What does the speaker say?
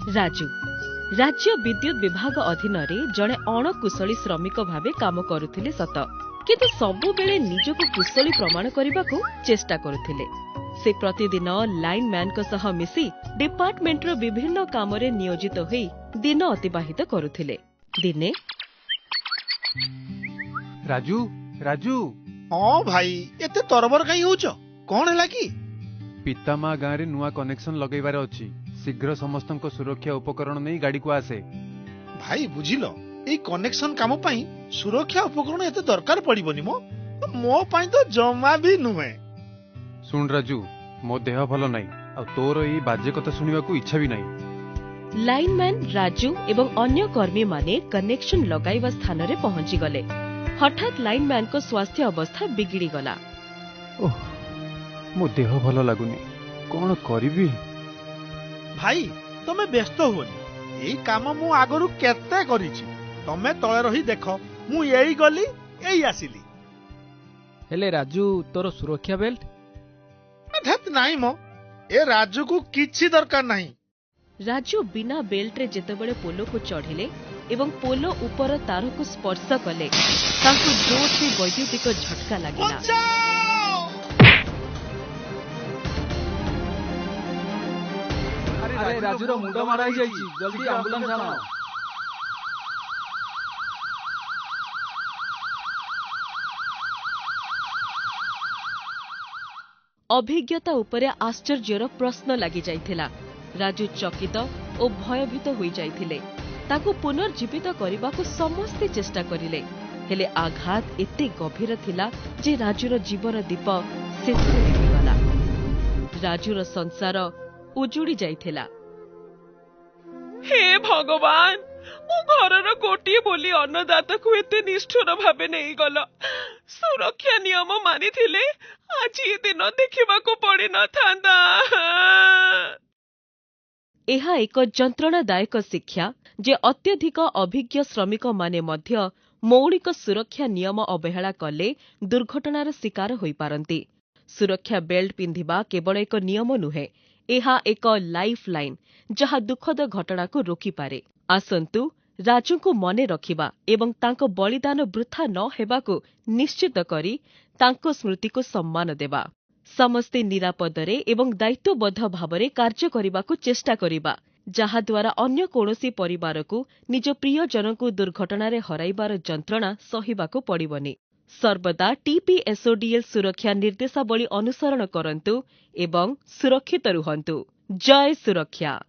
राजू राज्य विद्युत विभाग अधीन जड़े अणकुशली श्रमिक भावे काम करुथिले सत किंतु सबुबेले निजको कुशली प्रमाण करने को चेष्टा करुथिले। से प्रतिदिन लाइन मैन को सह मिसी डिपार्टमेंटर विभिन्न कामरे नियोजित होई दिन अतिबाहित करुथिले। दिने राजू राजू हाँ भाई एते तरबर कहीं होच कौन है कि पितामा गाँव रे नुआ कनेक्शन लगेबार अछि। शीघ्र समस्तक सुरक्षा उपकरण नहीं गाड़ी को आसे। भाई बुझिलो ए कनेक्शन काम पाई सुरक्षा उपकरण एते दरकार पड़िबनी मो पाई तो जमा भी नुहे। सुन राजू मो देह भलो नहीं आ तोर ई बाजे कथा सुनिबा को इच्छा भी नहीं। लाइनमैन राजू एवं अन्य कर्मी माने कनेक्शन लगाइवा स्थान रे पहुंची गले। हठात लाइनमैन को स्वास्थ्य अवस्था बिगिड़ी गला। ओह मो देह भलो लागुनी कौन करिबी। भाई तमे व्यस्त हुओनी एई काम मु आगरु केते करिछि तमे तळे रही देखो मु एई गली एई आसिली। हेले राजू तोर सुरक्षा बेल्ट धत नाही मो ए राजू को किछि दरकार नाही। राजू बिना बेल्ट रे जेतेबेले पोलो को चढ़िले एवं पोलो ऊपर तार को स्पर्श कले तांको जोर से वैद्युतिक झटका लागिला। अरे राजू रो मुंडो मारा जाईची जल्दी एम्बुलेंस आनो। अभिज्ञता उपरे आश्चर्यर प्रश्न लगी जाइथिला। राजू चकित और भयभीत होई जाइथिले। ताको पुनर्जीवित करने को समस्ते चेष्टा करिले हेले आघात एते गभीर थिला जे राजूर जीवन दीप शेषरे निभिगला। राजूर संसार उजुड़ी जाइथिला। हे भगवान मो घरर गोटिए बोली अन्नदाता को एते निष्ठुर भावे नहीं गल। सुरक्षा नियम मानी थिले आज ये दिन देखिबा को पड़ी न थांदा। एहा एक जंत्रणादायक शिक्षा जे अत्यधिक अभिज्ञ श्रमिक माने मध्य मौलिक सुरक्षा नियम अवहेला कले दुर्घटनार शिकार होई पारंती। सुरक्षा बेल्ट पिंधिबा केवल एक नियम नुहे एहा एक लाइफ लाइन जहा दुखद घटना को रोकी पारे। आसंतु राजू को मने रखिबा एवं तांको बलिदान वृथा न हेबाकु निश्चित करी तांको स्मृति को सम्मान देबा। समस्ते निरापदरे एवं दायित्वबद्ध भावरे कार्य करिबाकु चेष्टा करिबा जहा द्वारा अन्य कोनोसी परिवार को निज प्रियजन को दुर्घटना रे हराइबार जंत्रणा सहिबाकु पड़िबनी। सर्वदा टीपीएसओडीएल सुरक्षा निर्देशावली अनुसरण करंतु एवं सुरक्षित रुहंतु। जय सुरक्षा।